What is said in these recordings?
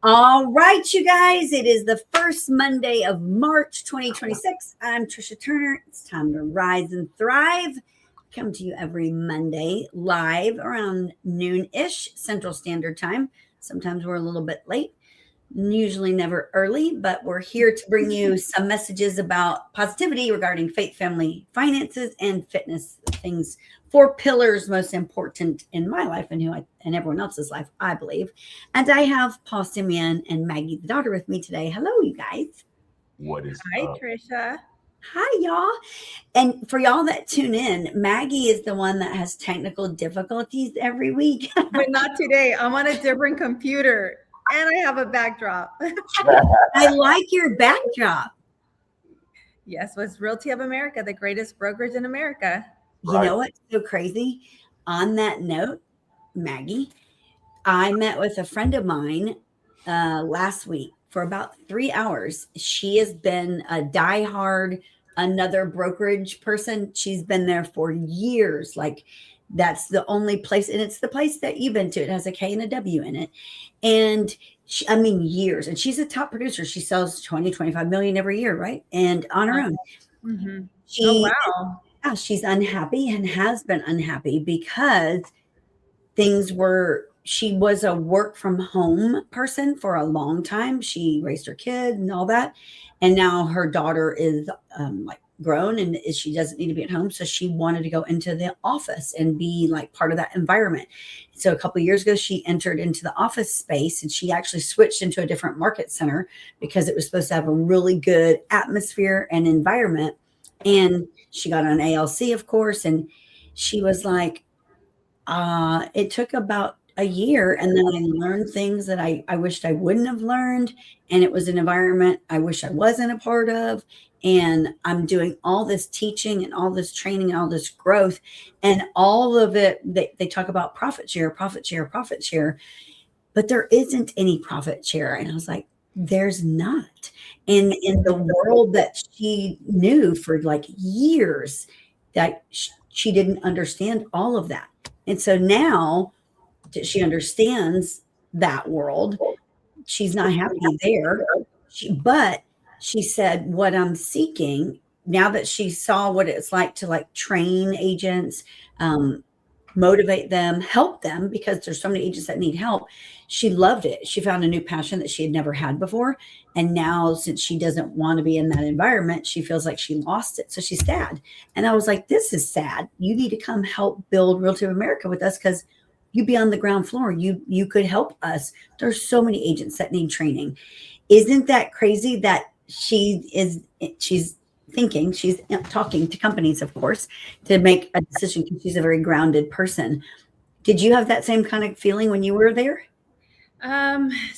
All right, you guys, it is the first Monday of March 2026. I'm Tricia Turner. It's time to rise and thrive. Come to you every Monday live around noon-ish Central Standard Time. Sometimes we're a little bit late, usually never early, but we're here to bring you some messages about positivity regarding faith, family, finances, and fitness things. 4 pillars most important in my life and and everyone else's life, I believe. And I have Paul Simeon and Maggie, the daughter, with me today. Hello, you guys. What is Hi, up? Tricia. Hi, y'all. And for y'all that tune in, Maggie is the one that has technical difficulties every week. But not today. I'm on a different computer and I have a backdrop. I like your backdrop. Yes, was Realty of America, the greatest brokerage in America. You know what's so crazy? On that note, Maggie, I met with a friend of mine last week for about 3 hours. She has been a diehard, another brokerage person. She's been there for years. Like, that's the only place, and it's the place that you've been to. It has a K and a W in it. And I mean, years. And she's a top producer. She sells 20, 25 million every year, right? And on her own. Mm-hmm. She, wow. Yeah, she's unhappy and has been unhappy because she was a work from home person for a long time. She raised her kid and all that. And now her daughter is like grown and she doesn't need to be at home. So she wanted to go into the office and be like part of that environment. So a couple of years ago, she entered into the office space and she actually switched into a different market center because it was supposed to have a really good atmosphere and environment. And she got on ALC, of course. And she was like, it took about a year, and then I learned things that I wished I wouldn't have learned. And it was an environment I wish I wasn't a part of. And I'm doing all this teaching and all this training and all this growth. And all of it, they talk about profit share, profit share, profit share. But there isn't any profit share. And I was like, there's not. And in the world that she knew for like years, that she didn't understand all of that. And so now that she understands that world, she's not happy there. But she said, what I'm seeking now that she saw what it's like to like train agents, motivate them, help them, because there's so many agents that need help. She loved it. She found a new passion that she had never had before. And now, since she doesn't want to be in that environment, she feels like she lost it. So she's sad. And I was like, this is sad. You need to come help build Realty of America with us because you be on the ground floor. You could help us. There's so many agents that need training. Isn't that crazy that she's thinking, she's talking to companies, of course, to make a decision because she's a very grounded person. Did you have that same kind of feeling when you were there?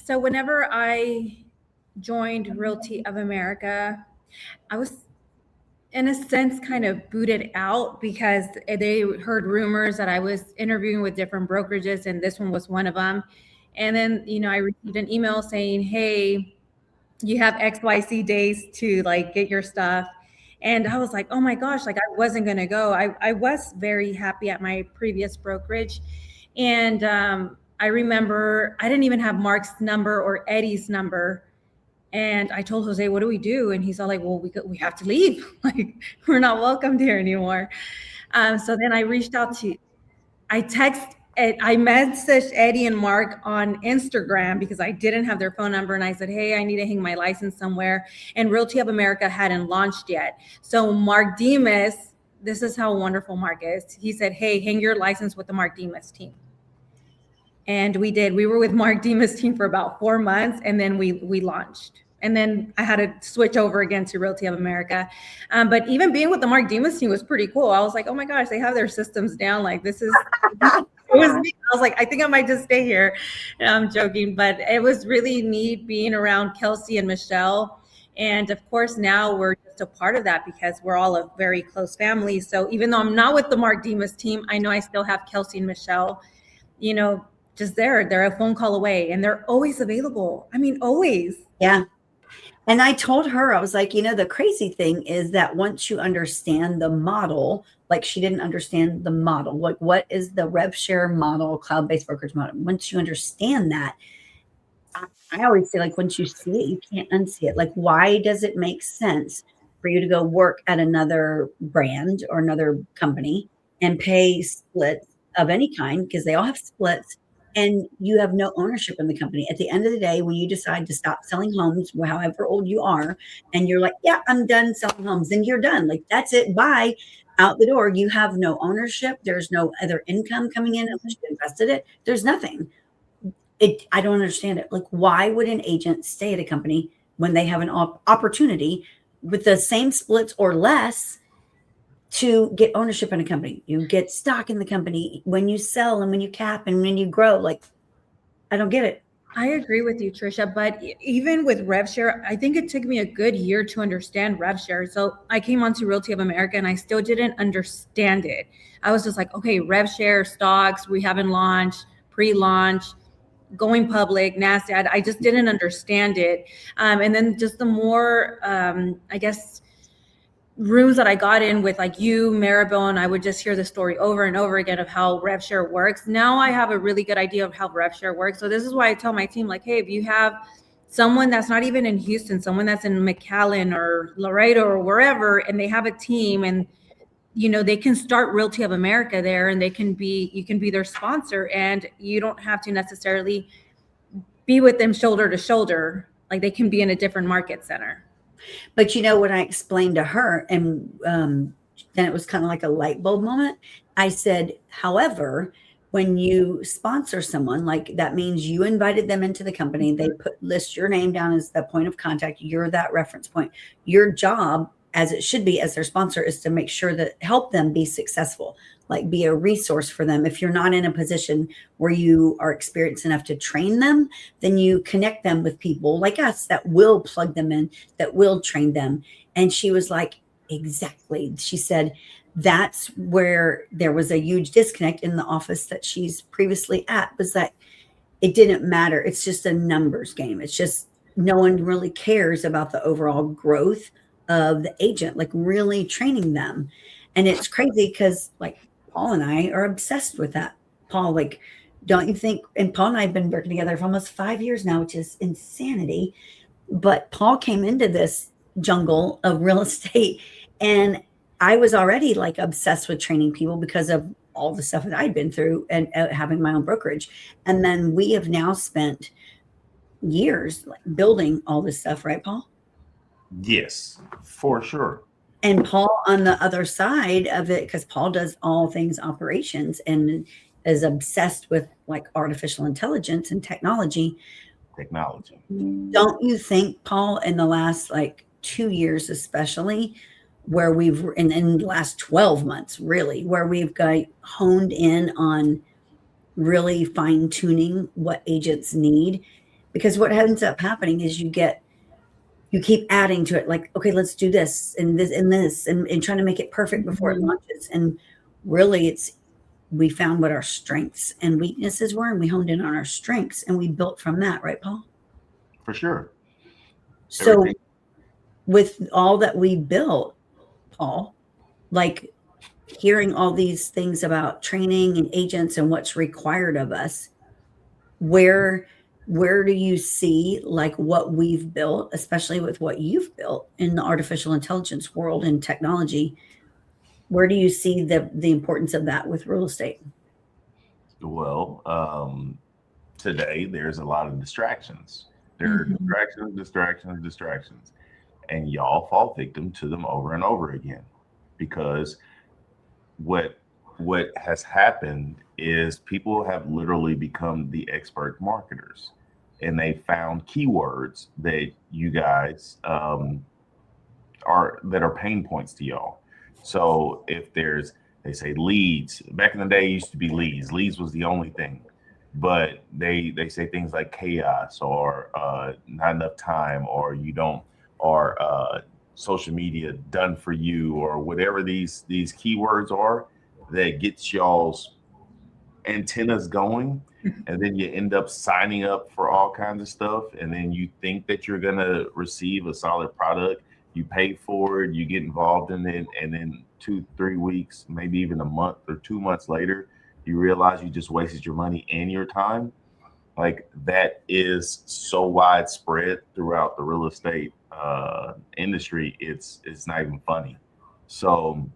So whenever I joined Realty of America, I was in a sense kind of booted out because they heard rumors that I was interviewing with different brokerages and this one was one of them. And then, I received an email saying, hey, you have XYZ days to like get your stuff. And I was like, oh my gosh, like I wasn't going to go. I was very happy at my previous brokerage. And I remember I didn't even have Mark's number or Eddie's number. And I told Jose, what do we do? And he's all like, well, we have to leave. Like, we're not welcomed here anymore. So then I reached out I messaged Eddie and Mark on Instagram because I didn't have their phone number. And I said, hey, I need to hang my license somewhere. And Realty of America hadn't launched yet. So Mark Demas, this is how wonderful Mark is. He said, hey, hang your license with the Mark Demas team. And we did. We were with Mark Demas' team for about 4 months, and then we launched. And then I had to switch over again to Realty of America. But even being with the Mark Demas team was pretty cool. I was like, oh my gosh, they have their systems down. Like, this is, it was me. I was like, I think I might just stay here. And I'm joking, but it was really neat being around Kelsey and Michelle. And of course, now we're just a part of that because we're all a very close family. So even though I'm not with the Mark Demas team, I know I still have Kelsey and Michelle, just there. They're a phone call away and they're always available. I mean, always. Yeah. And I told her, I was like, the crazy thing is that once you understand the model, like she didn't understand the model, what is the RevShare model, cloud-based brokerage model? Once you understand that, I always say, like, once you see it, you can't unsee it. Like, why does it make sense for you to go work at another brand or another company and pay splits of any kind, because they all have splits, and you have no ownership in the company? At the end of the day, when you decide to stop selling homes, however old you are, and you're like, yeah, I'm done selling homes, then you're done. Like, that's it. Bye. Out the door. You have no ownership. There's no other income coming in unless you invested it. There's nothing. I don't understand it. Like, why would an agent stay at a company when they have an opportunity with the same splits or less to get ownership in a company? You get stock in the company when you sell and when you cap and when you grow. Like, I don't get it. I agree with you, Tricia. But even with RevShare, I think it took me a good year to understand RevShare. So I came onto Realty of America and I still didn't understand it. I was just like, okay, RevShare, stocks, we haven't launched, pre-launch, going public, NASDAQ. I just didn't understand it. And then just the more, I guess, rooms that I got in with like you, Maribel, and I would just hear the story over and over again of how RevShare works. Now I have a really good idea of how RevShare works. So this is why I tell my team, like, hey, if you have someone that's not even in Houston, someone that's in McAllen or Laredo or wherever, and they have a team and they can start Realty of America there and you can be their sponsor, and you don't have to necessarily be with them shoulder to shoulder. Like they can be in a different market center. But when I explained to her, and then it was kind of like a light bulb moment. I said, however, when you sponsor someone, like, that means you invited them into the company. They list your name down as the point of contact. You're that reference point. Your job, as it should be as their sponsor, is to make sure that help them be successful, like be a resource for them. If you're not in a position where you are experienced enough to train them, then you connect them with people like us that will plug them in, that will train them. And she was like, exactly. She said, that's where there was a huge disconnect in the office that she's previously at, was that it didn't matter. It's just a numbers game. It's just no one really cares about the overall growth of the agent, like really training them. And it's crazy because, like, Paul and I are obsessed with that. Paul, like, don't you think? And Paul and I have been working together for almost 5 years now, which is insanity. But Paul came into this jungle of real estate, and I was already like obsessed with training people because of all the stuff that I'd been through and having my own brokerage. And then we have now spent years like building all this stuff, right, Paul? Yes, for sure. And Paul on the other side of it, because Paul does all things operations and is obsessed with like artificial intelligence and technology. Technology. Don't you think, Paul, in the last like 2 years, especially, where we've in the last 12 months, really, where we've got honed in on really fine tuning what agents need? Because what ends up happening is you keep adding to it, like, okay, let's do this and this and this, and trying to make it perfect before it launches. And really, we found what our strengths and weaknesses were, and we honed in on our strengths, and we built from that, right, Paul? For sure. So Everything. with all that we built, Paul, like, hearing all these things about training and agents and what's required of us, where do you see like what we've built, especially with what you've built in the artificial intelligence world and technology? Where do you see the importance of that with real estate? Well, today there's a lot of distractions. There are distractions, and y'all fall victim to them over and over again, because what has happened is people have literally become the expert marketers, and they found keywords that you guys are pain points to y'all. So if they say leads, back in the day it used to be leads was the only thing, but they say things like chaos, or not enough time, or you don't, or social media done for you, or whatever these keywords are that gets y'all's antennas going. And then you end up signing up for all kinds of stuff, and then you think that you're going to receive a solid product. You pay for it, you get involved in it, and then 2-3 weeks, maybe even a month or 2 months later, you realize you just wasted your money and your time. Like that is so widespread throughout the real estate industry. It's not even funny. So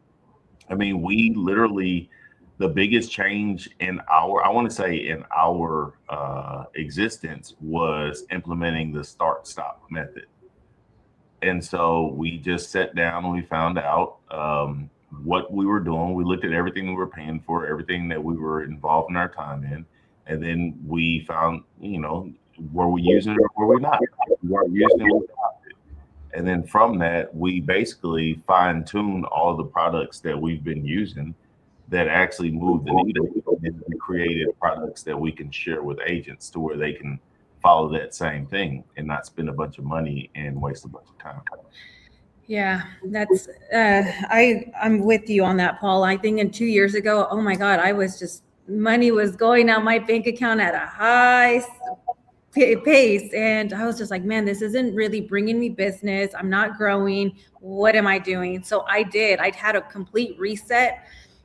I mean, we literally the biggest change in our I want to say in our existence was implementing the start stop method. And so we just sat down and we found out what we were doing. We looked at everything we were paying for, everything that we were involved in our time in, and then we found, were we using it or were we not? If we weren't using it, we stopped it. And then from that, we basically fine tuned all the products that we've been using that actually moved the needle, and we created products that we can share with agents to where they can follow that same thing and not spend a bunch of money and waste a bunch of time. Yeah, that's I'm with you on that, Paul. I think in 2 years ago, oh my God, I was just money was going out my bank account at a high pace, and I was just like, man, this isn't really bringing me business. I'm not growing. What am I doing? So I had a complete reset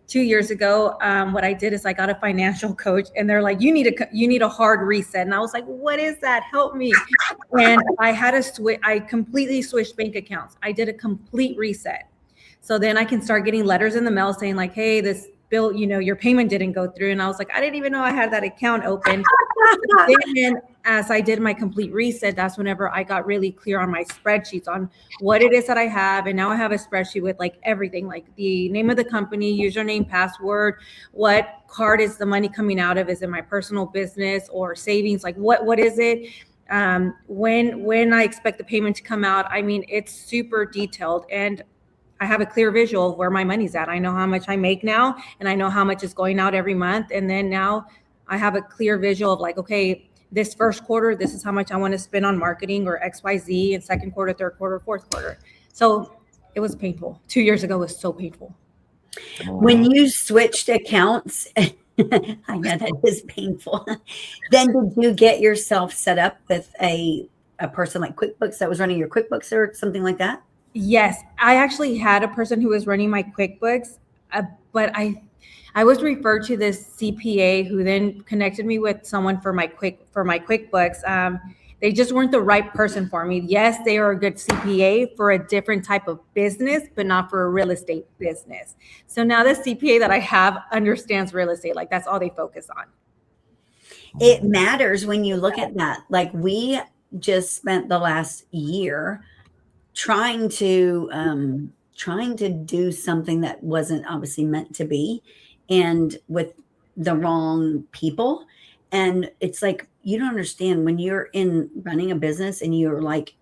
2 years ago. What I did is I got a financial coach, and they're like, you need a hard reset. And I was like, what is that? Help me. And I had to switch. I completely switched bank accounts. I did a complete reset. So then I can start getting letters in the mail saying like, hey, this bill, your payment didn't go through. And I was like, I didn't even know I had that account open. Then as I did my complete reset, that's whenever I got really clear on my spreadsheets on what it is that I have. And now I have a spreadsheet with like everything, like the name of the company, username, password, what card is the money coming out of? Is it my personal business or savings? Like what is it? When I expect the payment to come out. I mean, it's super detailed, and I have a clear visual of where my money's at. I know how much I make now, and I know how much is going out every month. And then now I have a clear visual of like, okay, this first quarter, this is how much I want to spend on marketing or XYZ, and second quarter, third quarter, fourth quarter. So it was painful. 2 years ago was so painful. When you switched accounts, I know that is painful. Then did you get yourself set up with a person like QuickBooks that was running your QuickBooks or something like that? Yes, I actually had a person who was running my QuickBooks, but I was referred to this CPA who then connected me with someone for my QuickBooks. They just weren't the right person for me. Yes, they are a good CPA for a different type of business, but not for a real estate business. So now the CPA that I have understands real estate. Like that's all they focus on. It matters when you look at that. Like we just spent the last year trying to do something that wasn't obviously meant to be, and with the wrong people. And it's like, you don't understand when you're in running a business and you're like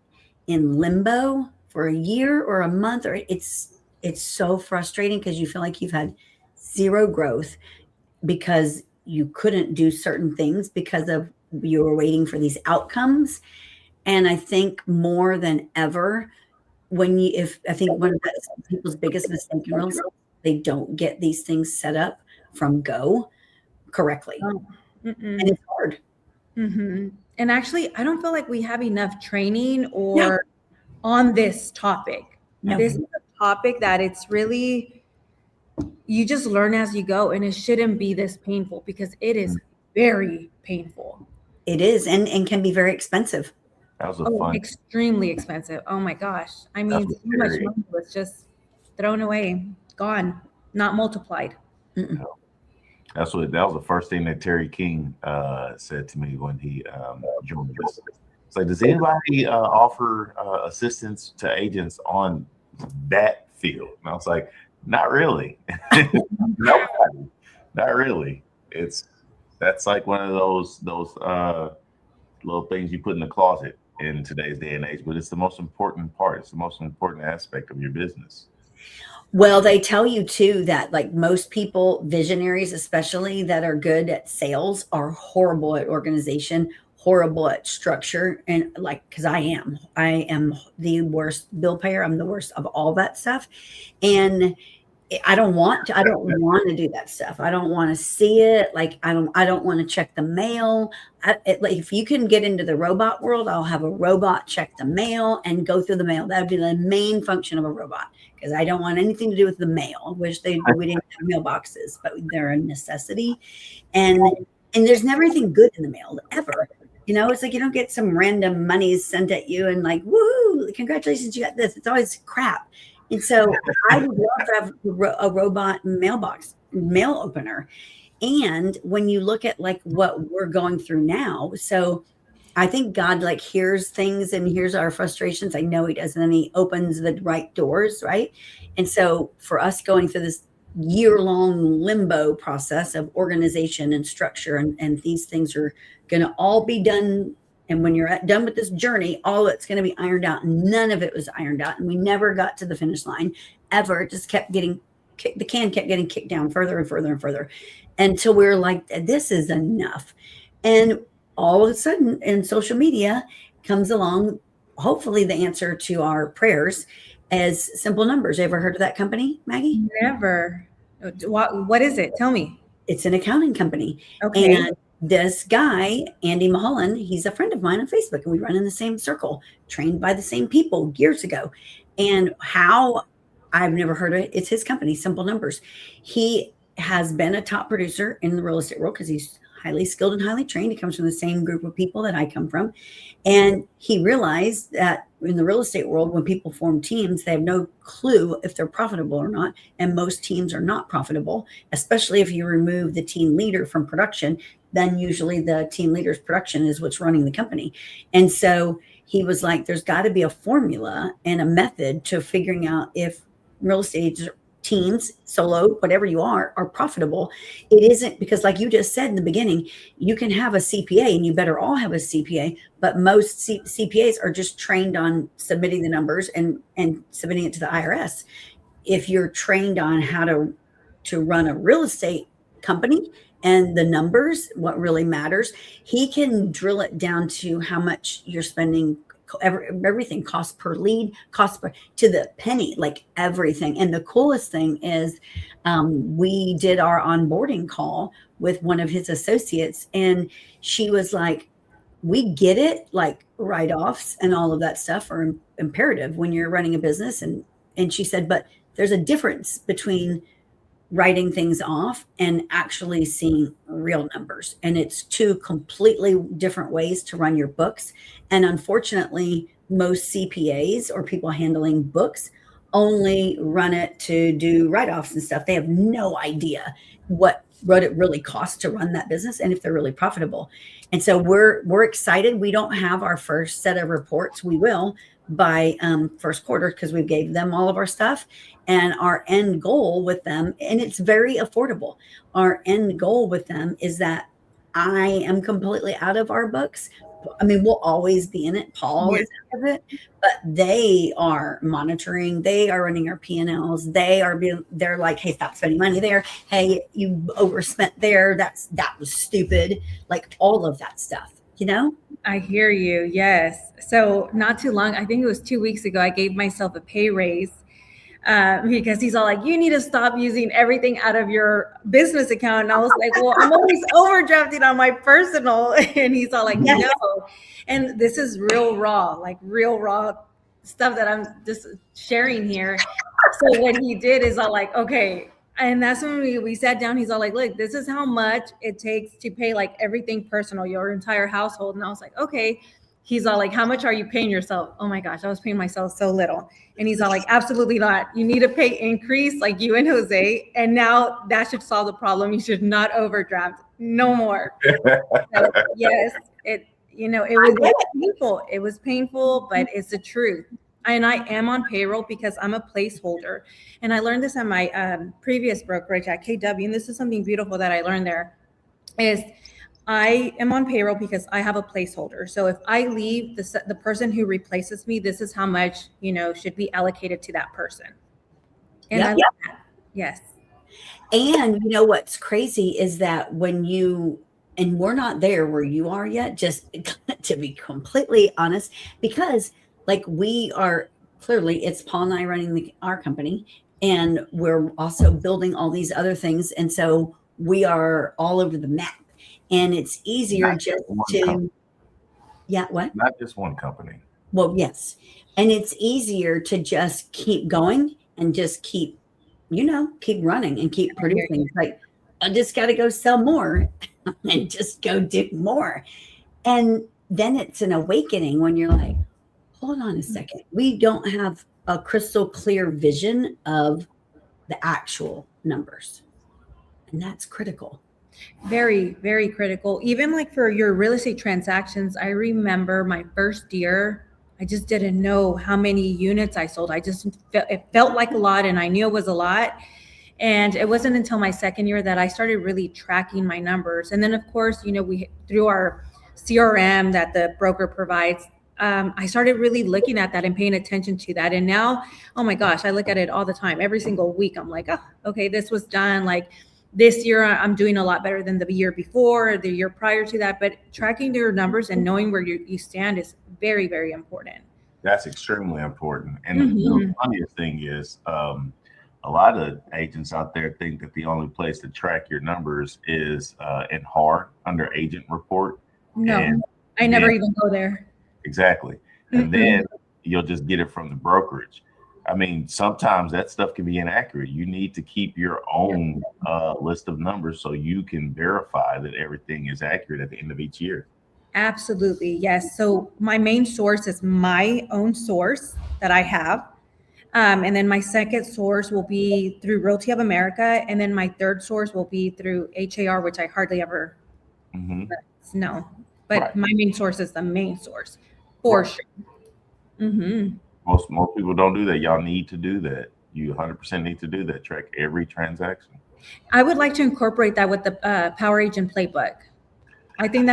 in limbo for a year or a month, or it's so frustrating because you feel like you've had zero growth because you couldn't do certain things because of you were waiting for these outcomes. And I think more than ever, I think one of people's biggest mistakes in real estate, they don't get these things set up from go correctly. Oh, And it's hard. mm-hmm. And actually, I don't feel like we have enough training or on this topic. No. This is a topic that it's really, you just learn as you go, and it shouldn't be this painful because it is very painful. It is, and can be very expensive. That was a fun. Extremely expensive. Oh my gosh. I mean, so much money was just thrown away, gone, not multiplied. Mm-mm. That was the first thing that Terry King said to me when he joined us. It's like, does anybody offer assistance to agents on that field? And I was like, not really. Nobody. Not really. That's like one of those little things you put in the closet in today's day and age, but it's the most important part. It's the most important aspect of your business. Well, they tell you too that like most people, visionaries especially, that are good at sales are horrible at organization, horrible at structure. And like, because I am the worst bill payer. I'm the worst of all that stuff. And I don't want to do that stuff. I don't want to see it. Like, I don't want to check the mail. Like, if you can get into the robot world, I'll have a robot check the mail and go through the mail. That would be the main function of a robot, because I don't want anything to do with the mail. We didn't have mailboxes, but they're a necessity. And And there's never anything good in the mail ever. You know, it's like you don't get some random money sent at you and like, woohoo, congratulations, you got this. It's always crap. And so I would love to have a robot mail opener. And when you look at like what we're going through now, so I think God like hears things and hears our frustrations. I know he does, and then he opens the right doors, right? And so for us going through this year-long limbo process of organization and structure, and these things are going to all be done. And when you're done with this journey, all it's going to be ironed out. None of it was ironed out, and we never got to the finish line ever. It just kept getting the can kept getting kicked down further and further and further until we were like, this is enough. And all of a sudden in social media comes along, hopefully the answer to our prayers as Simple Numbers. You ever heard of that company, Maggie? Never. What is it? Tell me. It's an accounting company. Okay. And this guy, Andy Mulholland, he's a friend of mine on Facebook, and we run in the same circle, trained by the same people years ago. And how I've never heard of it. It's his company, Simple Numbers. He has been a top producer in the real estate world because he's highly skilled and highly trained. He comes from the same group of people that I come from. And he realized that in the real estate world, when people form teams, they have no clue if they're profitable or not. And most teams are not profitable, especially if you remove the team leader from production. Then usually the team leader's production is what's running the company. And so he was like, there's got to be a formula and a method to figuring out if real estate teams, solo, whatever you are profitable. It isn't because, like you just said in the beginning, you can have a CPA, and you better all have a CPA, but most CPAs are just trained on submitting the numbers and submitting it to the IRS. If you're trained on how to run a real estate company and the numbers, what really matters, he can drill it down to how much you're spending. Everything, cost per lead, to the penny, like everything. And the coolest thing is we did our onboarding call with one of his associates, and she was like, we get it, like write-offs and all of that stuff are imperative when you're running a business. And she said, but there's a difference between writing things off and actually seeing real numbers. And it's two completely different ways to run your books. And unfortunately, most CPAs or people handling books only run it to do write-offs and stuff. They have no idea what it really costs to run that business and if they're really profitable. And so we're excited. We don't have our first set of reports. We will by first quarter because we gave them all of our stuff. And our end goal with them, and it's very affordable. Our end goal with them is that I am completely out of our books. I mean, we'll always be in it. Paul is out of it, but they are monitoring. They are running our P&Ls. They're like, hey, stop spending money there. Hey, you overspent there. That was stupid. Like all of that stuff, you know? I hear you. Yes. So not too long, I think it was 2 weeks ago, I gave myself a pay raise. Because he's all like, you need to stop using everything out of your business account. And I was like, well, I'm always overdrafting on my personal. And he's all like, yes. No. And this is real raw stuff that I'm just sharing here. So what he did is all like, okay. And that's when we sat down. He's all like, look, this is how much it takes to pay like everything personal, your entire household. And I was like, okay. He's all like, how much are you paying yourself? Oh my gosh, I was paying myself so little. And he's all like, absolutely not. You need a pay increase like you and Jose. And now that should solve the problem. You should not overdraft no more. So, yes, it was painful. It was painful, but it's the truth. And I am on payroll because I'm a placeholder. And I learned this at my previous brokerage at KW. And this is something beautiful that I learned there is I am on payroll because I have a placeholder. So if I leave, the person who replaces me, this is how much, should be allocated to that person. And I love that. Yes. And what's crazy is that and we're not there where you are yet, just to be completely honest, because like we are clearly, it's Paul and I running our company, and we're also building all these other things. And so we are all over the map. And it's easier just to, company. What? Not just one company. Well, yes. And it's easier to just keep going and just keep running and keep producing. It's like, I just got to go sell more. and just go do more. And then it's an awakening when you're like, hold on a second. We don't have a crystal clear vision of the actual numbers. And that's critical. Very, very critical. Even like for your real estate transactions, I remember my first year, I just didn't know how many units I sold. It felt like a lot, and I knew it was a lot. And it wasn't until my second year that I started really tracking my numbers. And then, of course, we through our CRM that the broker provides, I started really looking at that and paying attention to that. And now, oh my gosh, I look at it all the time. Every single week, I'm like, oh, okay, this was done. Like this year, I'm doing a lot better than the year before, or the year prior to that. But tracking your numbers and knowing where you stand is very, very important. That's extremely important. And the funniest thing is, a lot of agents out there think that the only place to track your numbers is in HAR under agent report. No, and I never even go there. Exactly. And then you'll just get it from the brokerage. I mean, sometimes that stuff can be inaccurate. You need to keep your own list of numbers so you can verify that everything is accurate at the end of each year. Absolutely. Yes. So my main source is my own source that I have. And then my second source will be through Realty of America. And then my third source will be through HAR, which I hardly ever know. But my main source is the main source for sure. Most people don't do that. Y'all need to do that. You 100% need to do that. Track every transaction. I would like to incorporate that with the Power Agent Playbook. I think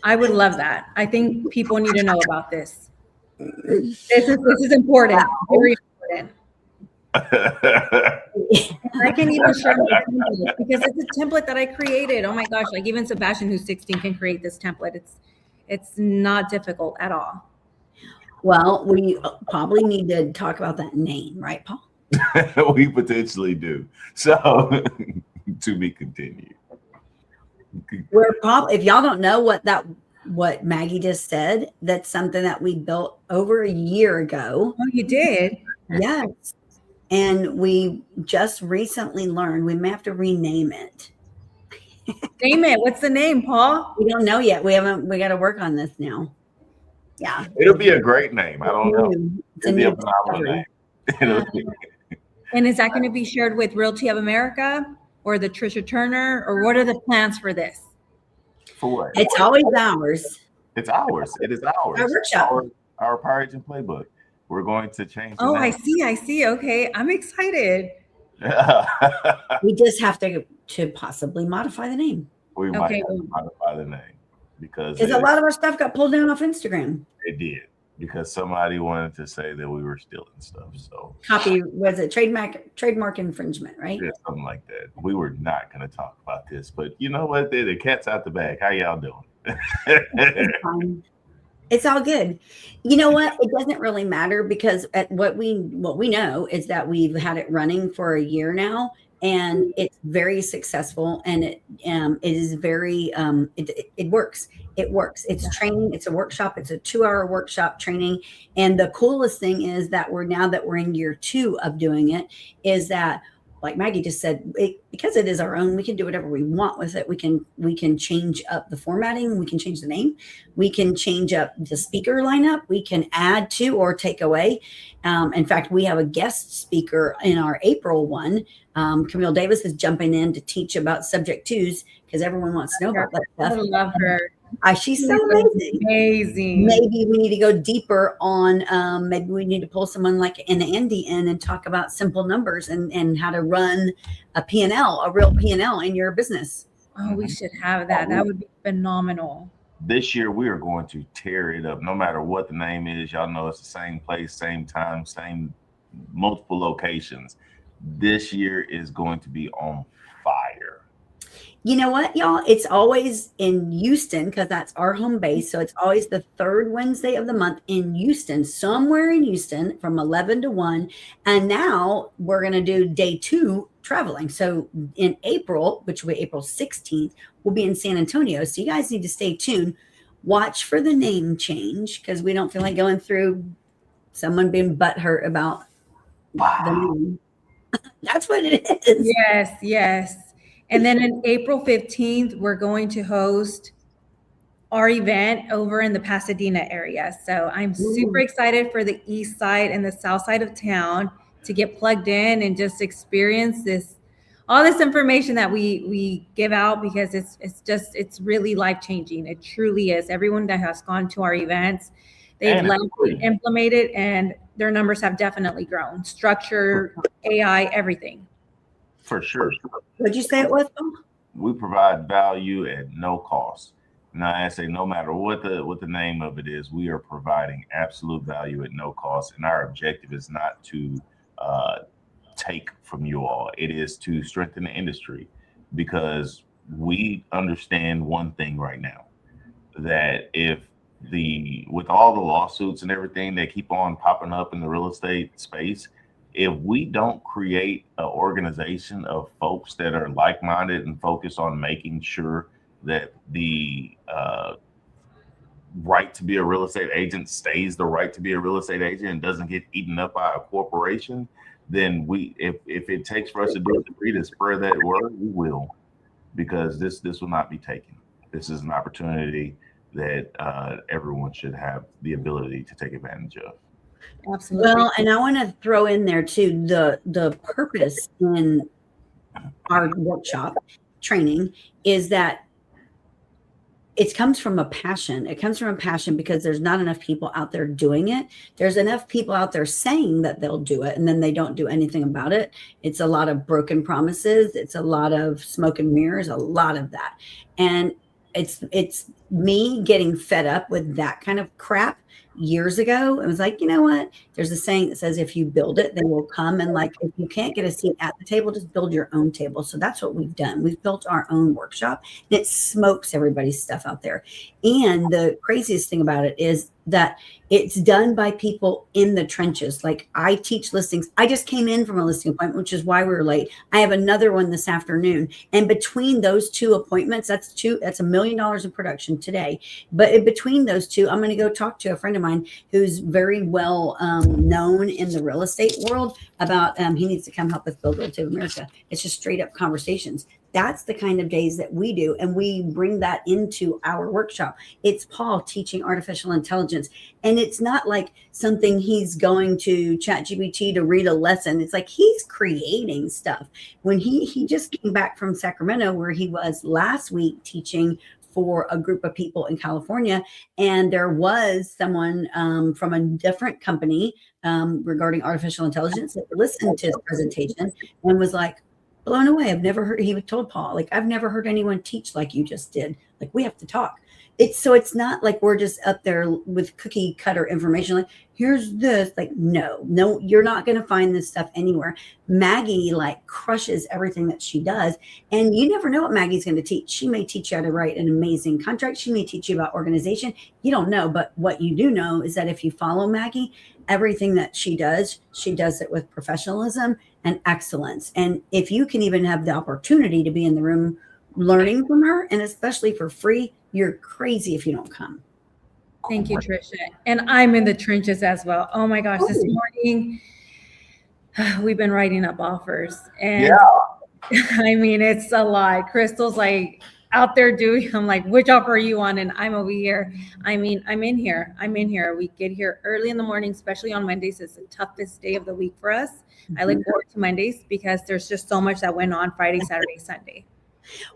I would love that. I think people need to know about this. This is important. Very important. I can even share my template because it's a template that I created. Oh my gosh, like even Sebastian, who's 16, can create this template. It's not difficult at all. Well, we probably need to talk about that name, right, Paul? We potentially do. So to be continued. We're probably, if y'all don't know what Maggie just said, that's something that we built over a year ago. Oh, you did? Yes. And we just recently learned we may have to rename it. Name it. What's the name, Paul? We don't know yet. We got to work on this now. Yeah. It'll be a great name. I don't know. It'll be a phenomenal name. And is that going to be shared with Realty of America or the Tricia Turner, or what are the plans for this? For what? It's always ours. It's ours. It is ours. Our workshop. Our Power Agent Playbook. We're going to change. Oh, I see. Okay. I'm excited. We just have to possibly modify the name. We might have to modify the name because a lot of our stuff got pulled down off Instagram. It did because somebody wanted to say that we were stealing stuff. So was it trademark infringement, right? Yeah, something like that. We were not going to talk about this, but you know what? The cat's out the bag. How y'all doing? It's all good. You know what? It doesn't really matter because what we know is that we've had it running for a year now, and it's very successful, and it is very it works. It works. It's training. It's a workshop. It's a 2-hour workshop training. And the coolest thing is that we're in year 2 of doing it, is that, like Maggie just said, because it is our own, we can do whatever we want with it. We can change up the formatting. We can change the name. We can change up the speaker lineup. We can add to or take away. In fact, we have a guest speaker in our April one. Camille Davis is jumping in to teach about subject twos because everyone wants to know about that stuff. I love her. She's so amazing. Maybe we need to go deeper on, maybe we need to pull someone like an Andy in and talk about simple numbers and how to run a P&L, a real P&L in your business. Oh, we should have that. That would be phenomenal. This year, we are going to tear it up. No matter what the name is, y'all know it's the same place, same time, same multiple locations. This year is going to be on fire. You know what, y'all? It's always in Houston because that's our home base. So it's always the third Wednesday of the month in Houston, somewhere in Houston from 11 to 1. And now we're going to do day 2 traveling. So in April, which will be April 16th, we'll be in San Antonio. So you guys need to stay tuned. Watch for the name change because we don't feel like going through someone being butthurt about the name. That's what it is. Yes. And then in April 15th, we're going to host our event over in the Pasadena area. So I'm super excited for the east side and the south side of town to get plugged in and just experience this, all this information that we give out, because it's really life-changing. It truly is. Everyone that has gone to our events, they've implemented, and their numbers have definitely grown. Structure, AI, everything. For sure. What'd you say it was? We provide value at no cost. Now, I say no matter what the name of it is, we are providing absolute value at no cost, and our objective is not to take from you all. It is to strengthen the industry, because we understand one thing right now, that with all the lawsuits and everything that keep on popping up in the real estate space, if we don't create an organization of folks that are like-minded and focus on making sure that the right to be a real estate agent stays the right to be a real estate agent and doesn't get eaten up by a corporation, then if it takes for us to do it to spread that word, we will, because this will not be taken. This is an opportunity that everyone should have the ability to take advantage of. Absolutely. Well, and I want to throw in there too, the purpose in our workshop training is that it comes from a passion. It comes from a passion because there's not enough people out there doing it. There's enough people out there saying that they'll do it, and then they don't do anything about it. It's a lot of broken promises. It's a lot of smoke and mirrors, a lot of that. And it's me getting fed up with that kind of crap years ago. It was like, you know what? There's a saying that says, if you build it, they will come. And like, if you can't get a seat at the table, just build your own table. So that's what we've done. We've built our own workshop, and it smokes everybody's stuff out there. And the craziest thing about it is that it's done by people in the trenches. Like, I teach listings. I just came in from a listing appointment, which is why we were late. I have another one this afternoon. And between those two appointments, that's $1 million in production today. But in between those two, I'm going to go talk to a friend of mine who's very well known in the real estate world about he needs to come help us build Realty of America. It's just straight up conversations. That's the kind of days that we do, and we bring that into our workshop. It's Paul teaching artificial intelligence, and it's not like something he's going to ChatGPT to read a lesson. It's like he's creating stuff. When he just came back from Sacramento, where he was last week teaching for a group of people in California, and there was someone from a different company regarding artificial intelligence that listened to his presentation and was like, blown away. I've never heard, he told Paul, like, I've never heard anyone teach like you just did. Like, we have to talk. It's not like we're just up there with cookie cutter information. Like, here's this, like, no, you're not going to find this stuff anywhere. Maggie like crushes everything that she does. And you never know what Maggie's going to teach. She may teach you how to write an amazing contract. She may teach you about organization. You don't know. But what you do know is that if you follow Maggie, everything that she does it with professionalism and excellence. And if you can even have the opportunity to be in the room learning from her, and especially for free, you're crazy if you don't come. Thank you, Tricia. And I'm in the trenches as well. Oh my gosh, this morning we've been writing up offers, and yeah. I mean, it's a lot. Crystal's like out there doing, I'm like, which offer are you on? And I'm over here. I mean, I'm in here. We get here early in the morning, especially on Mondays. It's the toughest day of the week for us. Mm-hmm. I look forward to Mondays because there's just so much that went on Friday, Saturday, Sunday.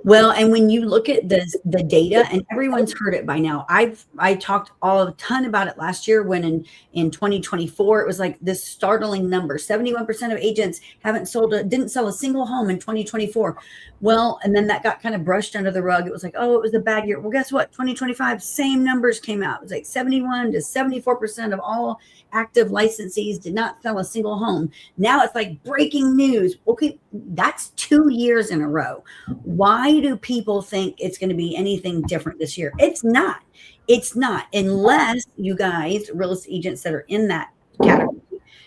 Well, and when you look at the data, and everyone's heard it by now, I talked a ton about it last year when in 2024, it was like this startling number. 71% of agents didn't sell a single home in 2024. Well, and then that got kind of brushed under the rug. It was like, oh, it was a bad year. Well, guess what? 2025, same numbers came out. It was like 71 to 74% of all active licensees did not sell a single home. Now it's like breaking news. Okay, that's 2 years in a row. Why do people think it's going to be anything different this year? It's not, unless you guys, real estate agents that are in that category,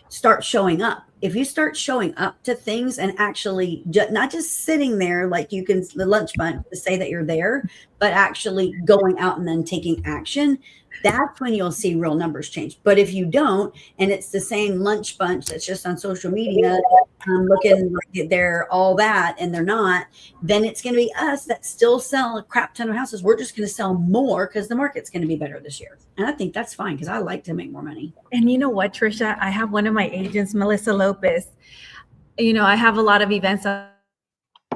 start showing up. If you start showing up to things and actually not just sitting there like you can the lunch bunch to say that you're there, but actually going out and then taking action, that's when you'll see real numbers change. But if you don't, and it's the same lunch bunch that's just on social media, looking like they're all that and they're not, then it's going to be us that still sell a crap ton of houses. We're just going to sell more because the market's going to be better this year. And I think that's fine because I like to make more money. And you know what, Tricia? I have one of my agents, Melissa Lopez. You know, I have a lot of events I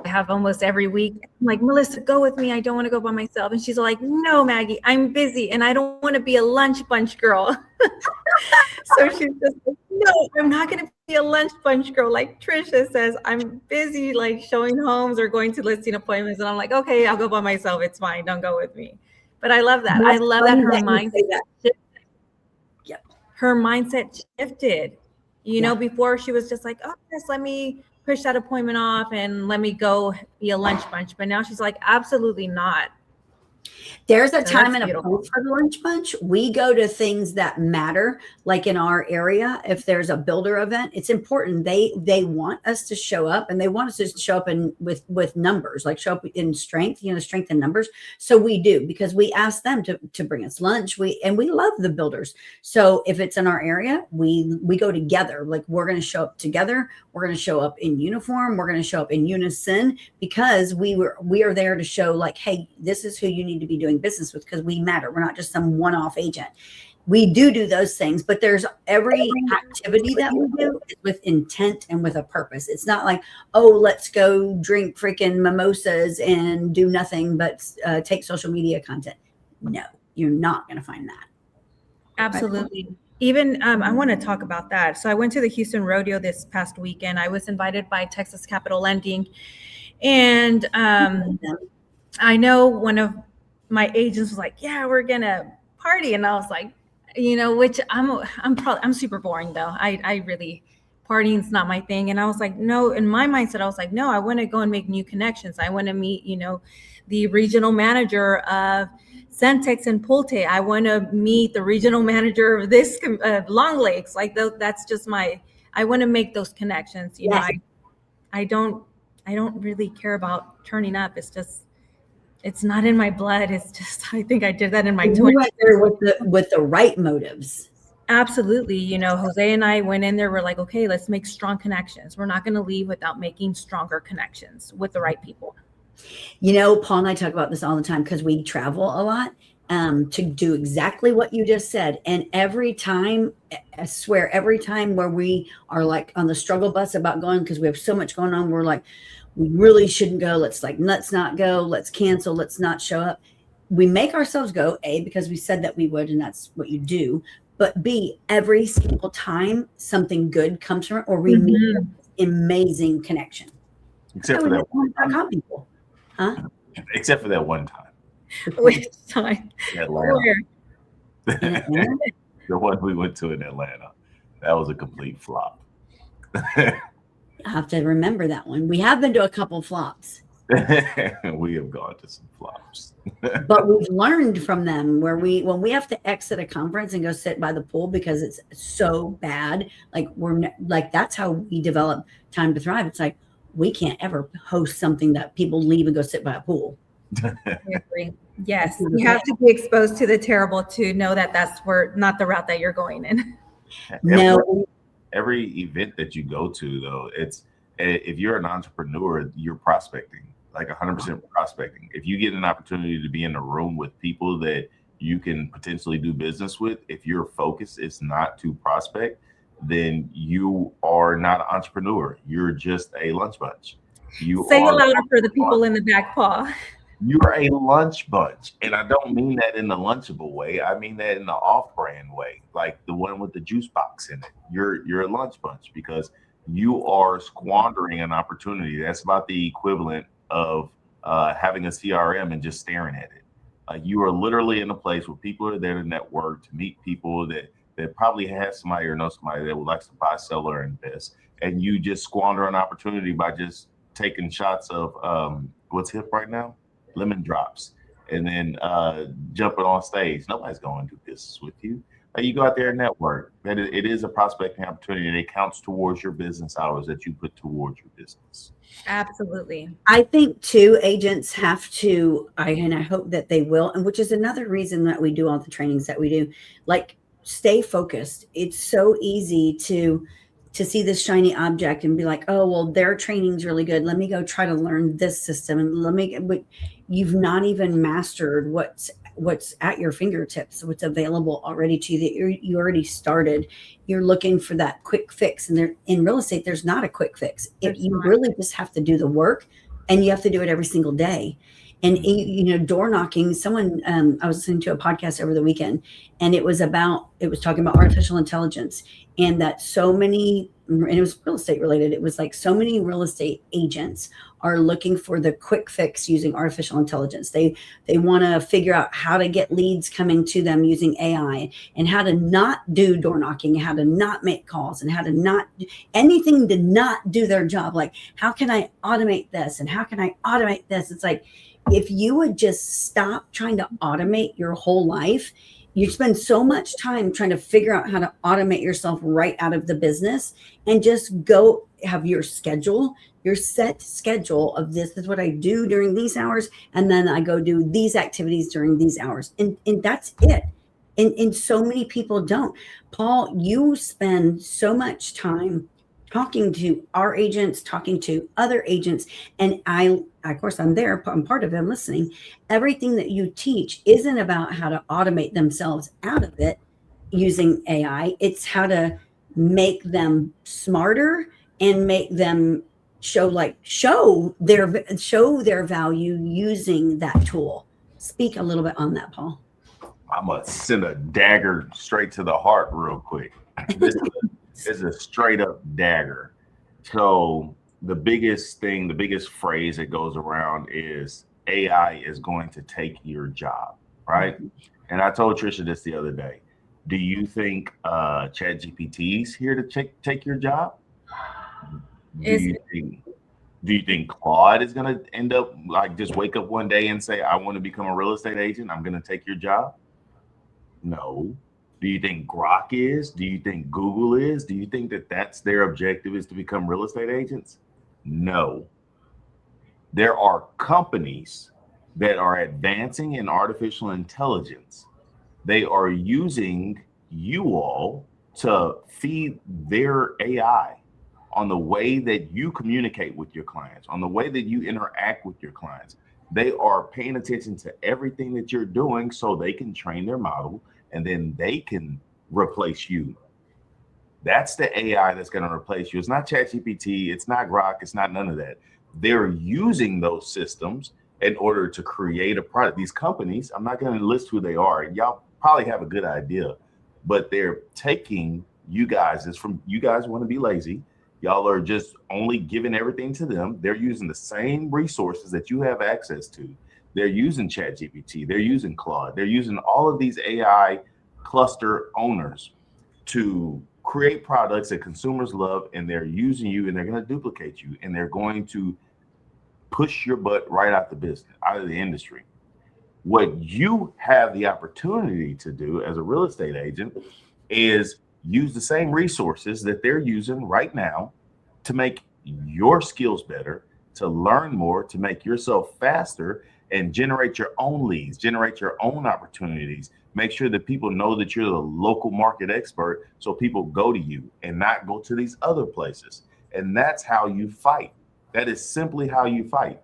have almost every week. I'm like, Melissa, go with me. I don't want to go by myself. And she's like, no, Maggie, I'm busy and I don't want to be a lunch bunch girl. So she's just like, no, I'm not going to be a lunch bunch girl. Like Tricia says, I'm busy like showing homes or going to listing appointments. And I'm like, okay, I'll go by myself. It's fine. Don't go with me. But I love that. I love that her mindset. Yep. Her mindset shifted. You know, before she was just like, oh, yes, let me push that appointment off and let me go be a lunch bunch. But now she's like, absolutely not. There's a time and a place for the lunch bunch. We go to things that matter, like in our area. If there's a builder event, it's important. They want us to show up, and they want us to show up in with numbers, like show up in strength, strength in numbers. So we do, because we ask them to bring us lunch. We love the builders. So if it's in our area, we go together. Like, we're going to show up together. We're going to show up in uniform. We're going to show up in unison, because we are there to show, like, hey, this is who you need to be doing business with, because we matter. We're not just some one-off agent. We do those things, but there's every activity that we do is with intent and with a purpose. It's not like, oh, let's go drink freaking mimosas and do nothing but take social media content. No, you're not going to find that. Absolutely. Right? Even I want to talk about that. So I went to the Houston Rodeo this past weekend. I was invited by Texas Capital Lending, and I know one of my agents was like, yeah, we're gonna party. And I was like, which I'm super boring though. I really, partying's not my thing. And I was like, no, in my mindset, I was like, no, I want to go and make new connections. I want to meet, the regional manager of Centex and Pulte. I want to meet the regional manager of this Long Lakes. Like, that's just I want to make those connections. I don't really care about turning up. It's not in my blood. It's just, I think I did that in my 20s. You went there with the right motives. Absolutely. Jose and I went in there. We're like, okay, let's make strong connections. We're not going to leave without making stronger connections with the right people. Paul and I talk about this all the time, because we travel a lot to do exactly what you just said. And every time, I swear, every time where we are like on the struggle bus about going, because we have so much going on, we're like, we really shouldn't go. Let's not go. Let's cancel. Let's not show up. We make ourselves go, A, because we said that we would, and that's what you do. But B, every single time something good comes from it, or we meet an amazing connection. Except for that one people. Huh? Except for that one time. Which time? Atlanta. The one we went to in Atlanta. That was a complete flop. I have to remember that one. We have been to a couple flops. We have gone to some flops. But we've learned from them, when we have to exit a conference and go sit by the pool because it's so bad. Like, that's how we develop Time to Thrive. It's like, we can't ever host something that people leave and go sit by a pool. I agree. Yes. You have to be exposed to the terrible to know that that's not the route that you're going in. Every event that you go to, though, if you're an entrepreneur, you're prospecting, like 100% prospecting. If you get an opportunity to be in a room with people that you can potentially do business with, if your focus is not to prospect, then you are not an entrepreneur. You're just a lunch bunch. Say it louder for the people in the back, Paul. You're a lunch bunch. And I don't mean that in the lunchable way. I mean that in the off-brand way, like the one with the juice box in it. You're a lunch bunch because you are squandering an opportunity. That's about the equivalent of having a CRM and just staring at it. You are literally in a place where people are there to network, to meet people that probably have somebody or know somebody that would like to buy, sell, or invest. And you just squander an opportunity by just taking shots of what's hip right now? Lemon drops. And then jumping on stage. Nobody's going to do business with you. You go out there and network. That it is a prospecting opportunity, and it counts towards your business hours that you put towards your business. Absolutely. I think too, agents have to, and I hope that they will, and which is another reason that we do all the trainings that we do, like stay focused. It's so easy to see this shiny object and be like, oh, well, their training's really good. Let me go try to learn this system. And but you've not even mastered what's at your fingertips, what's available already to you, that you already started. You're looking for that quick fix. And there in real estate, there's not a quick fix. You really just have to do the work, and you have to do it every single day. And door knocking. Someone, I was listening to a podcast over the weekend, and it was talking about artificial intelligence, and that so many, and it was real estate related. It was like so many real estate agents are looking for the quick fix using artificial intelligence. They want to figure out how to get leads coming to them using AI, and how to not do door knocking, how to not make calls, and how to not do anything to not do their job. Like, how can I automate this? And how can I automate this? It's like, if you would just stop trying to automate your whole life, you spend so much time trying to figure out how to automate yourself right out of the business, and just go have your schedule, your set schedule of this is what I do during these hours. And then I go do these activities during these hours. And that's it. And so many people don't. Paul, you spend so much time talking to our agents, talking to other agents. And of course, I'm there. I'm part of it. I'm listening. Everything that you teach isn't about how to automate themselves out of it using AI. It's how to make them smarter and make them show their value using that tool. Speak a little bit on that, Paul. I'm gonna send a dagger straight to the heart real quick. This is a straight up dagger. So the biggest phrase that goes around is AI is going to take your job, right? Mm-hmm. And I told Tricia this the other day. Do you think ChatGPT is here to take your job? Do you think Claude is going to end up like just wake up one day and say, I want to become a real estate agent, I'm going to take your job? No. Do you think Grok is? Do you think Google is? Do you think that that's their objective, is to become real estate agents? No. There are companies that are advancing in artificial intelligence. They are using you all to feed their AI on the way that you communicate with your clients, on the way that you interact with your clients. They are paying attention to everything that you're doing so they can train their model, and then they can replace you. That's the AI that's going to replace you. It's not ChatGPT. It's not Grok. It's not none of that. They're using those systems in order to create a product. These companies, I'm not going to list who they are. Y'all probably have a good idea, but they're taking you guys. You guys want to be lazy. Y'all are just only giving everything to them. They're using the same resources that you have access to. They're using ChatGPT. They're using Claude. They're using all of these AI cluster owners to create products that consumers love, and they're using you, and they're going to duplicate you, and they're going to push your butt right out of the industry. What you have the opportunity to do as a real estate agent is use the same resources that they're using right now to make your skills better, to learn more, to make yourself faster, and generate your own leads, generate your own opportunities. Make sure that people know that you're the local market expert, so people go to you and not go to these other places. And that's how you fight. That is simply how you fight.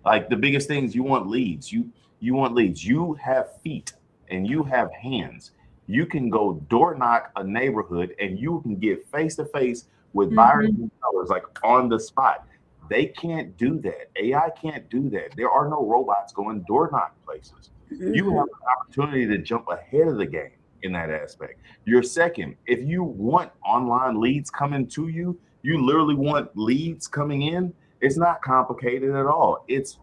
Like, the biggest things, you want leads. You want leads. You have feet and you have hands. You can go door knock a neighborhood and you can get face to face with buyers and sellers, like on the spot. They can't do that. AI can't do that. There are no robots going door knock places. You have an opportunity to jump ahead of the game in that aspect. You're second. If you want online leads coming to you, you literally want leads coming in. It's not complicated at all. It's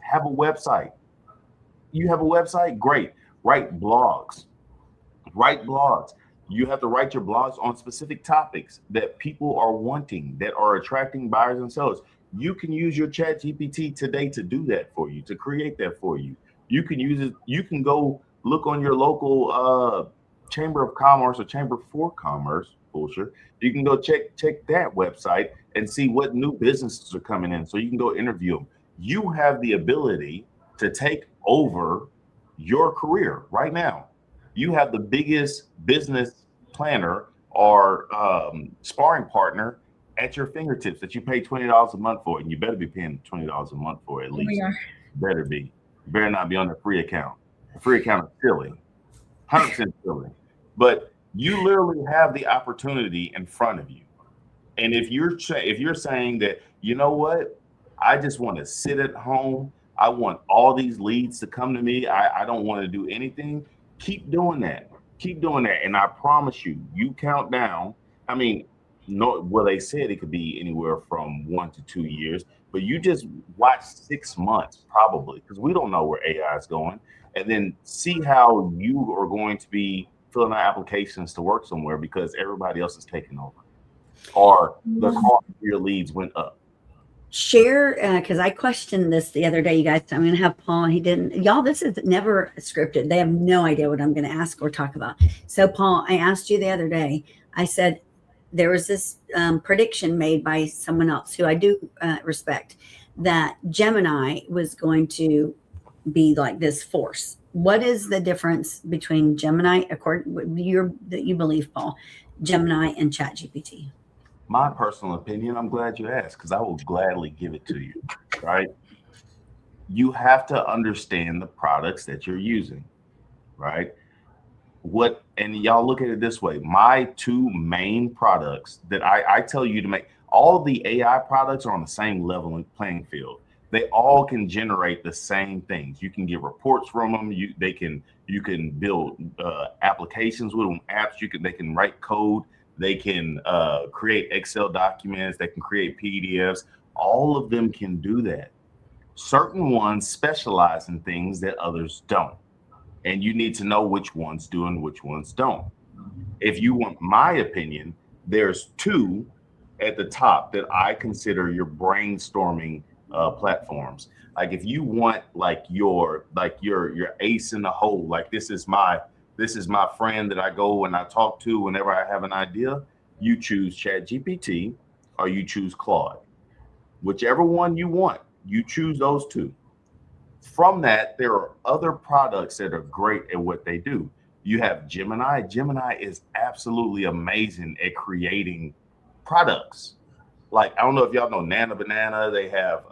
have a website. You have a website? Great. Write blogs. You have to write your blogs on specific topics that people are wanting, that are attracting buyers and sellers. You can use your ChatGPT today to do that for you, to create that for you. You can use it. You can go look on your local Chamber of Commerce or Chamber for Commerce, bullshit, you can go check that website and see what new businesses are coming in. So you can go interview them. You have the ability to take over your career right now. You have the biggest business planner or sparring partner at your fingertips that you pay $20 a month for, and you better be paying $20 a month for at least. We are. Better be. You better not be on the free account. The free account is silly, 100% silly. But you literally have the opportunity in front of you. And if you're saying that, you know what, I just want to sit at home, I want all these leads to come to me, I don't want to do anything, keep doing that. Keep doing that. And I promise you, you count down. I mean, no, well, they said it could be anywhere from 1 to 2 years, but you just watch 6 months probably, because we don't know where AI is going, and then see how you are going to be filling out applications to work somewhere because everybody else is taking over, or the cost of your leads went up. Share, because I questioned this the other day, you guys. I'm going to have Paul. He didn't. Y'all, this is never scripted. They have no idea what I'm going to ask or talk about. So, Paul, I asked you the other day. I said there was this prediction made by someone else who I do respect, that Gemini was going to be like this force. What is the difference between Gemini, according to that you believe, Paul, Gemini and ChatGPT? My personal opinion, I'm glad you asked, because I will gladly give it to you, right? You have to understand the products that you're using, right? And y'all look at it this way. My two main products that I tell you to make, all the AI products are on the same level and playing field. They all can generate the same things. You can get reports from them. You can build applications with them, apps. They can write code. They can create Excel documents. They can create PDFs. All of them can do that. Certain ones specialize in things that others don't. And you need to know which ones do and which ones don't. If you want my opinion, there's two at the top that I consider your brainstorming platforms. Like if you want your ace in the hole, like this is my friend that I go and I talk to whenever I have an idea, you choose ChatGPT or you choose Claude. Whichever one you want, you choose those two. From that, there are other products that are great at what they do. You have Gemini. Gemini is absolutely amazing at creating products. Like, I don't know if y'all know Nana Banana. They have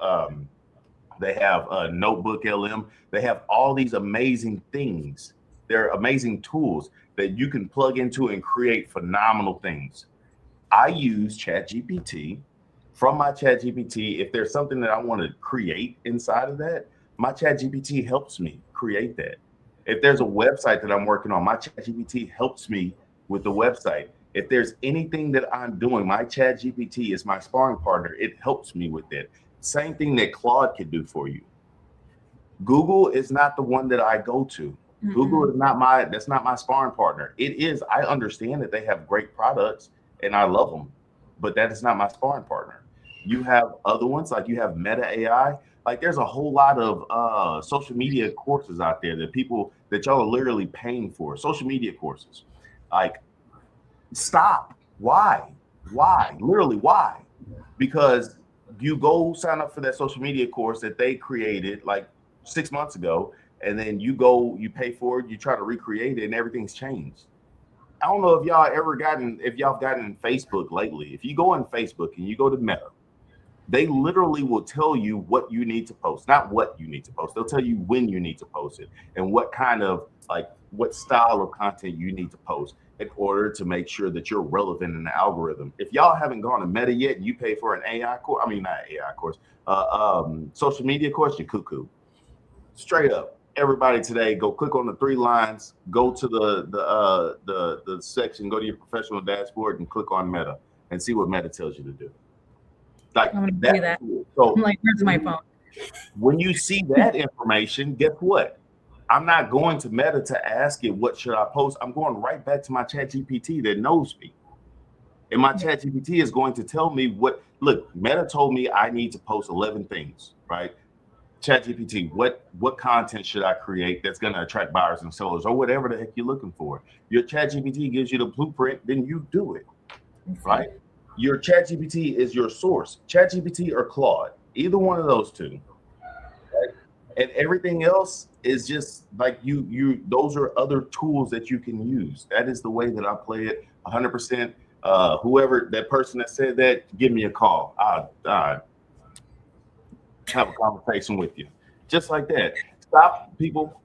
Notebook LM. They have all these amazing things. They're amazing tools that you can plug into and create phenomenal things. I use ChatGPT. From my ChatGPT, if there's something that I want to create inside of that, my ChatGPT helps me create that. If there's a website that I'm working on, my ChatGPT helps me with the website. If there's anything that I'm doing, my ChatGPT is my sparring partner. It helps me with it. Same thing that Claude can do for you. Google is not the one that I go to. Mm-hmm. Google is that's not my sparring partner. It is, I understand that they have great products and I love them, but that is not my sparring partner. You have other ones, like you have Meta AI. Like there's a whole lot of social media courses out there that y'all are literally paying for. Social media courses. Like, stop. Why? Literally, why? Because you go sign up for that social media course that they created like 6 months ago, and then you pay for it, you try to recreate it, and everything's changed. I don't know if y'all have gotten Facebook lately. If you go on Facebook and you go to Meta, they literally will tell you what you need to post, not what you need to post. They'll tell you when you need to post it and what kind of what style of content you need to post in order to make sure that you're relevant in the algorithm. If y'all haven't gone to Meta yet and you pay for an AI course, not AI course, social media course, you're cuckoo. Straight up. Everybody today, go click on the 3 lines, go to the section, go to your professional dashboard and click on Meta and see what Meta tells you to do. Like I'm gonna do that. So I'm like, where's my phone? When you see that information, guess what? I'm not going to Meta to ask it what should I post. I'm going right back to my ChatGPT that knows me. And my ChatGPT is going to tell me Meta told me I need to post 11 things, right? ChatGPT, what content should I create that's going to attract buyers and sellers or whatever the heck you're looking for? Your ChatGPT gives you the blueprint, then you do it, right? Your ChatGPT is your source. ChatGPT or Claude, either one of those two. Right? And everything else is just like those are other tools that you can use. That is the way that I play it 100%. Whoever that person that said that, give me a call. I have a conversation with you. Just like that. Stop, people.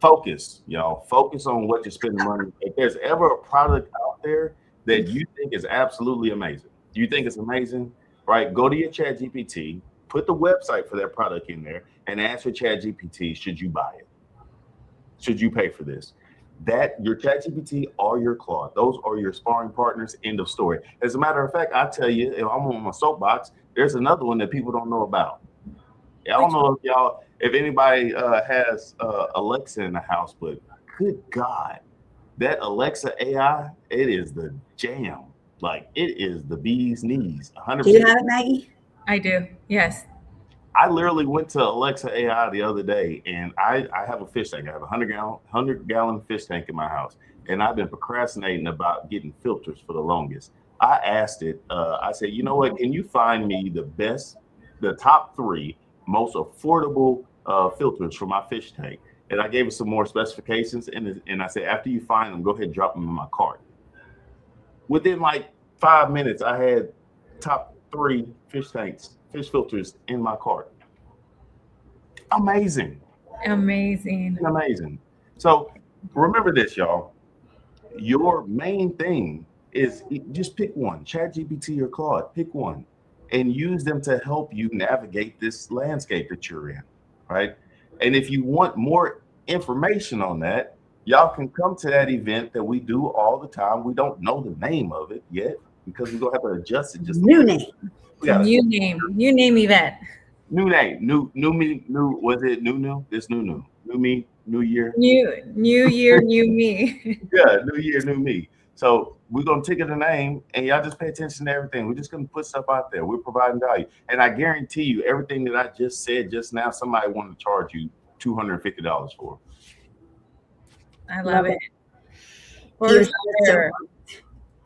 Focus, y'all. Focus on what you're spending money. If there's ever a product out there that you think is absolutely amazing, you think it's amazing, right? Go to your ChatGPT, put the website for that product in there, and ask your ChatGPT, should you buy it? Should you pay for this? That your ChatGPT or your Claude, those are your sparring partners. End of story. As a matter of fact, I tell you, if I'm on my soapbox, there's another one that people don't know about. I don't know if anybody has Alexa in the house, but good God, that Alexa AI, it is the jam. Like, it is the bee's knees. 100%. Do you have it, Maggie? I do. Yes. I literally went to Alexa AI the other day, and I have a fish tank. I have a 100-gallon fish tank in my house, and I've been procrastinating about getting filters for the longest. I asked it, I said, you know what, can you find me the top 3 most affordable filters for my fish tank? And I gave it some more specifications, and I said, after you find them, go ahead and drop them in my cart. Within like 5 minutes, I had top 3 fish filters in my cart. Amazing. So remember this, y'all. Your main thing is just pick one, ChatGPT or Claude, pick one, and use them to help you navigate this landscape that you're in, right? And if you want more information on that, y'all can come to that event that we do all the time. We don't know the name of it yet because we're gonna have to adjust it. Just new name event. New name, new me, new, was it new? This new me, new year. New year, new me. Yeah, new year, new me. So we're gonna take it a name, and y'all just pay attention to everything. We're just gonna put stuff out there. We're providing value, and I guarantee you, everything that I just said just now, somebody wanted to charge you $250 for. I love it. For sure.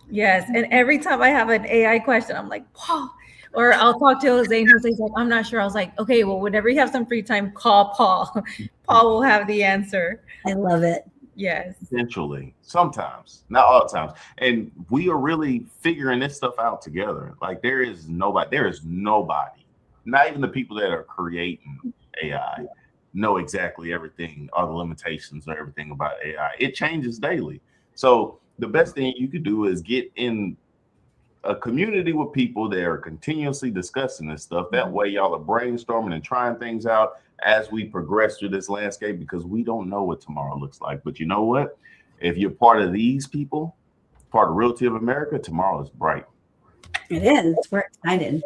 Yes, and every time I have an AI question, I'm like, Paul. Or I'll talk to Jose, and Jose's like, I'm not sure. I was like, okay, well, whenever you have some free time, call Paul. Paul will have the answer. I love it. Yes. Eventually, sometimes, not all the times. And we are really figuring this stuff out together. Like, there is nobody, not even the people that are creating AI, know exactly everything, all the limitations or everything about AI. It changes daily. So the best thing you could do is get in a community with people that are continuously discussing this stuff. That way y'all are brainstorming and trying things out as we progress through this landscape, because we don't know what tomorrow looks like. But you know what? If you're part of these people, part of Realty of America, tomorrow is bright. It is. We're excited.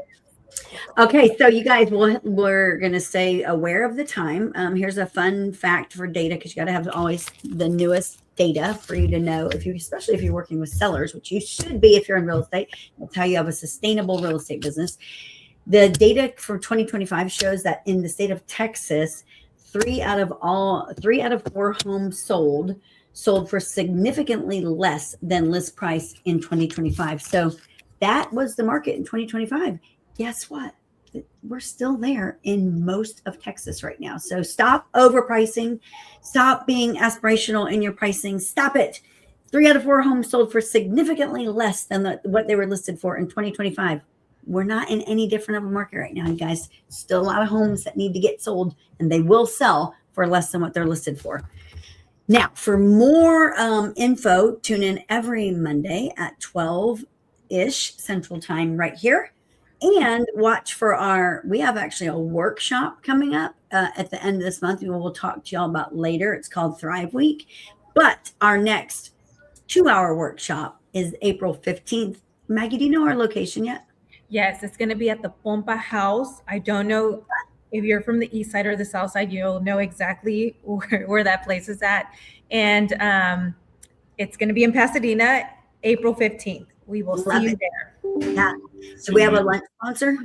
Okay, so you guys, we're going to stay aware of the time. Here's a fun fact for data, because you got to have always the newest data for you to know, especially if you're working with sellers, which you should be if you're in real estate. That's how you have a sustainable real estate business. The data for 2025 shows that in the state of Texas, 3 out of 4 homes sold for significantly less than list price in 2025. So that was the market in 2025. Guess what? We're still there in most of Texas right now. So stop overpricing. Stop being aspirational in your pricing. Stop it. 3 out of 4 homes sold for significantly less than what they were listed for in 2025. We're not in any different of a market right now, you guys. Still a lot of homes that need to get sold, and they will sell for less than what they're listed for. Now, for more info, tune in every Monday at 12-ish Central Time right here. And watch for we have actually a workshop coming up at the end of this month. We will talk to y'all about later. It's called Thrive Week. But our next 2-hour workshop is April 15th. Maggie, do you know our location yet? Yes, it's going to be at the Pompa House. I don't know if you're from the east side or the south side, you'll know exactly where that place is at. And it's going to be in Pasadena, April 15th. We will see you there. Yeah. So we have a lunch sponsor.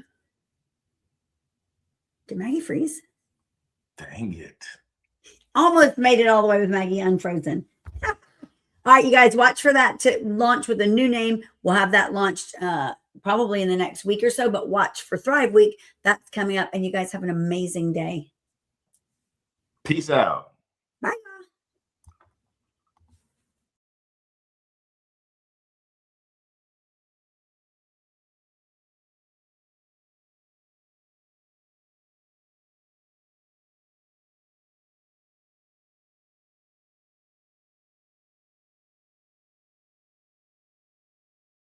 Did Maggie freeze? Dang it. Almost made it all the way with Maggie Unfrozen. All right, you guys, watch for that to launch with a new name. We'll have that launched probably in the next week or so, but watch for Thrive Week. That's coming up, and you guys have an amazing day. Peace out.